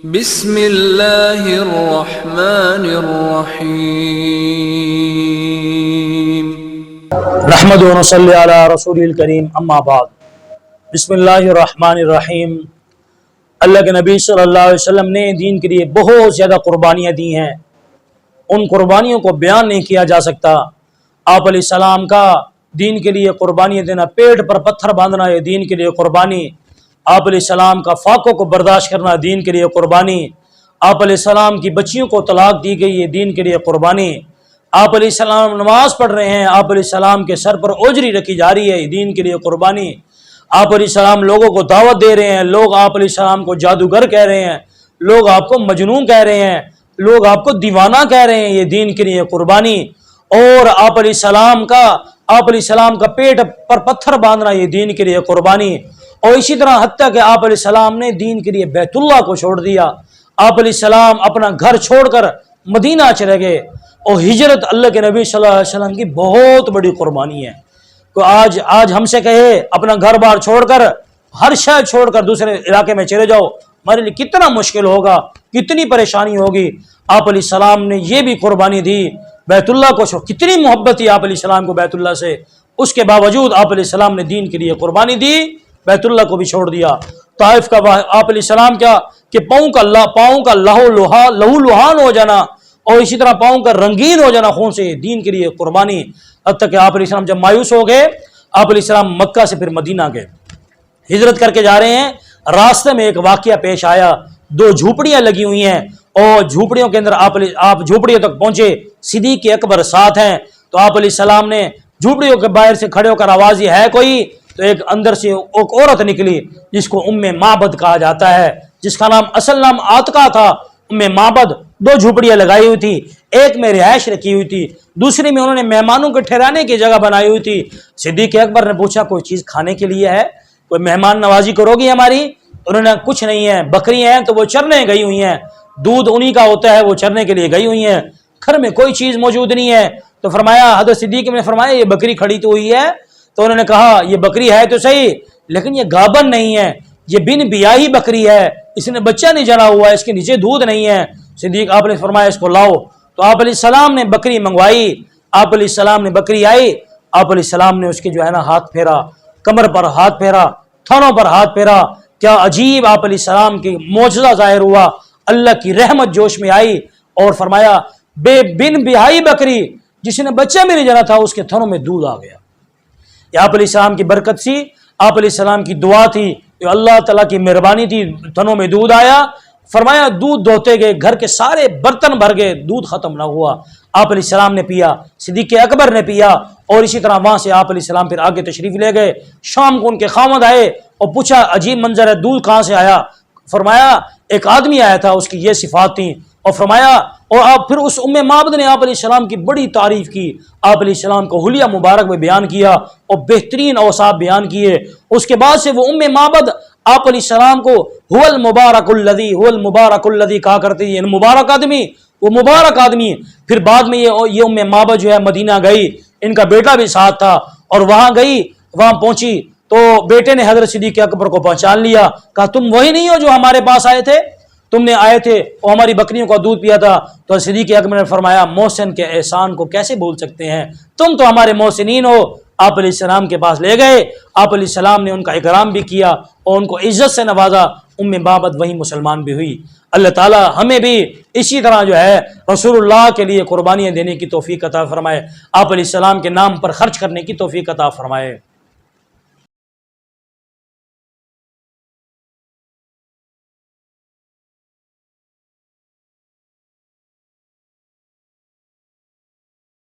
بسم اللہ الرحمن الرحیم نحمد و نصلی علی رسول الکریم اما بعد بسم اللہ الرحمن الرحیم۔ اللہ کے نبی صلی اللہ علیہ وسلم نے دین کے لیے بہت زیادہ قربانیاں دی ہیں، ان قربانیوں کو بیان نہیں کیا جا سکتا۔ آپ علیہ السلام کا دین کے لیے قربانیاں دینا، پیٹ پر پتھر باندھنا یہ دین کے لیے قربانی، آپ علیہ السلام کا فاقوں کو برداشت کرنا دین کے لیے قربانی، آپ علیہ السلام کی بچیوں کو طلاق دی گئی ہے دین کے لیے قربانی، آپ علیہ السلام نماز پڑھ رہے ہیں، آپ علیہ السلام کے سر پر اوجری رکھی جا رہی ہے دین کے لیے قربانی، آپ علیہ السلام لوگوں کو دعوت دے رہے ہیں، لوگ آپ علیہ السلام کو جادوگر کہہ رہے ہیں، لوگ آپ کو مجنون کہہ رہے ہیں، لوگ آپ کو دیوانہ کہہ رہے ہیں، یہ دین کے لیے قربانی۔ اور آپ علیہ السلام کا پیٹ پر پتھر باندھنا یہ دین کے لیے قربانی۔ اور اسی طرح حتیٰ کہ آپ علیہ السلام نے دین کے لیے بیت اللہ کو چھوڑ دیا، آپ علیہ السلام اپنا گھر چھوڑ کر مدینہ چلے گئے، اور ہجرت اللہ کے نبی صلی اللہ علیہ وسلم کی بہت بڑی قربانی ہے۔ تو آج ہم سے کہے اپنا گھر بار چھوڑ کر، ہر شہر چھوڑ کر دوسرے علاقے میں چلے جاؤ، ہمارے لیے کتنا مشکل ہوگا، کتنی پریشانی ہوگی۔ آپ علیہ السلام نے یہ بھی قربانی دی، بیت اللہ کو چھوڑ، کتنی محبت تھی آپ علیہ السلام کو بیت اللہ سے، اس کے باوجود آپ علیہ السلام نے دین کے لیے قربانی دی، بیت اللہ کو بھی چھوڑ دیا۔ طائف کا آپ علیہ السلام کیا کہ پاؤں کا لہو لہان ہو جانا، اور اسی طرح پاؤں کا رنگین ہو جانا خون سے، دین کے لیے قربانی۔ حتیٰ کہ آپ علیہ السلام جب مایوس ہو گئے، آپ علیہ السلام مکہ سے پھر مدینہ گئے، ہجرت کر کے جا رہے ہیں، راستے میں ایک واقعہ پیش آیا، دو جھوپڑیاں لگی ہوئی ہیں، اور جھوپڑیوں کے اندر آپ جھوپڑیوں تک پہنچے، صدیق اکبر ساتھ ہیں، تو آپ علیہ السلام نے جھوپڑیوں کے باہر سے کھڑے ہو کر آواز یہ ہے کوئی، تو ایک اندر سے ایک عورت نکلی جس کو ام معبد کہا جاتا ہے، جس کا نام اصل نام عاتقہ تھا۔ ام معبد دو جھوپڑیاں لگائی ہوئی تھی، ایک میں رہائش رکھی ہوئی تھی، دوسری میں انہوں نے مہمانوں کے ٹھہرانے کی جگہ بنائی ہوئی تھی۔ صدیق اکبر نے پوچھا کوئی چیز کھانے کے لیے ہے، کوئی مہمان نوازی کرو گی ہماری؟ انہوں نے کچھ نہیں ہے، بکریاں ہیں تو وہ چرنے گئی ہوئی ہیں، دودھ انہی کا ہوتا ہے، وہ چرنے کے لیے گئی ہوئی ہیں، گھر میں کوئی چیز موجود نہیں ہے۔ تو فرمایا، حضرت صدیق نے فرمایا یہ بکری کھڑی تو ہوئی ہے، تو انہوں نے کہا یہ بکری ہے تو صحیح، لیکن یہ گابن نہیں ہے، یہ بن بیاہی بکری ہے، اس نے بچہ نہیں جنا ہوا ہے، اس کے نیچے دودھ نہیں ہے۔ صدیق آپ نے فرمایا اس کو لاؤ، تو آپ علیہ السلام نے بکری منگوائی، آپ علیہ السلام نے بکری آئی، آپ علیہ السلام نے اس کے جو ہے نا ہاتھ پھیرا، کمر پر ہاتھ پھیرا، تھنوں پر ہاتھ پھیرا، کیا عجیب آپ علیہ السلام کی معجزہ ظاہر ہوا، اللہ کی رحمت جوش میں آئی، اور فرمایا بن بیاہی بکری جس نے بچہ بھی نہیں جنا تھا اس کے تھنوں میں دودھ آ گیا۔ آپ علیہ السلام کی برکت سی، آپ علیہ السلام کی دعا تھی، اللہ تعالیٰ کی مہربانی تھی، تھنوں میں دودھ آیا۔ فرمایا دودھ دوہتے گئے، گھر کے سارے برتن بھر گئے، دودھ ختم نہ ہوا۔ آپ علیہ السلام نے پیا، صدیق اکبر نے پیا، اور اسی طرح وہاں سے آپ علیہ السلام پھر آگے تشریف لے گئے۔ شام کو ان کے خامد آئے اور پوچھا عجیب منظر ہے، دودھ کہاں سے آیا؟ فرمایا ایک آدمی آیا تھا، اس کی یہ صفات تھیں، اور فرمایا اور آپ پھر اس ام معبد نے آپ علیہ السلام کی بڑی تعریف کی، آپ علیہ السلام کو حلیہ مبارک میں بیان کیا اور بہترین اوصاف بیان کیے۔ اس کے بعد سے وہ ام معبد آپ علیہ السلام کو هو المبارک الذی کہا کرتی ہے، مبارک آدمی، وہ مبارک آدمی۔ پھر بعد میں یہ ام معبد جو ہے مدینہ گئی، ان کا بیٹا بھی ساتھ تھا، اور وہاں گئی، وہاں پہنچی تو بیٹے نے حضرت صدیق اکبر کو پہچان لیا، کہا تم وہی نہیں ہو جو ہمارے پاس آئے تھے، تم نے آئے تھے اور ہماری بکریوں کا دودھ پیا تھا۔ تو صدیق اکبر نے فرمایا محسن کے احسان کو کیسے بھول سکتے ہیں، تم تو ہمارے محسنین ہو۔ آپ علیہ السلام کے پاس لے گئے، آپ علیہ السلام نے ان کا اکرام بھی کیا اور ان کو عزت سے نوازا۔ ام معبد وہی مسلمان بھی ہوئی۔ اللہ تعالی ہمیں بھی اسی طرح جو ہے رسول اللہ کے لیے قربانیاں دینے کی توفیق عطا فرمائے، آپ علیہ السلام کے نام پر خرچ کرنے کی توفیق عطا فرمائے۔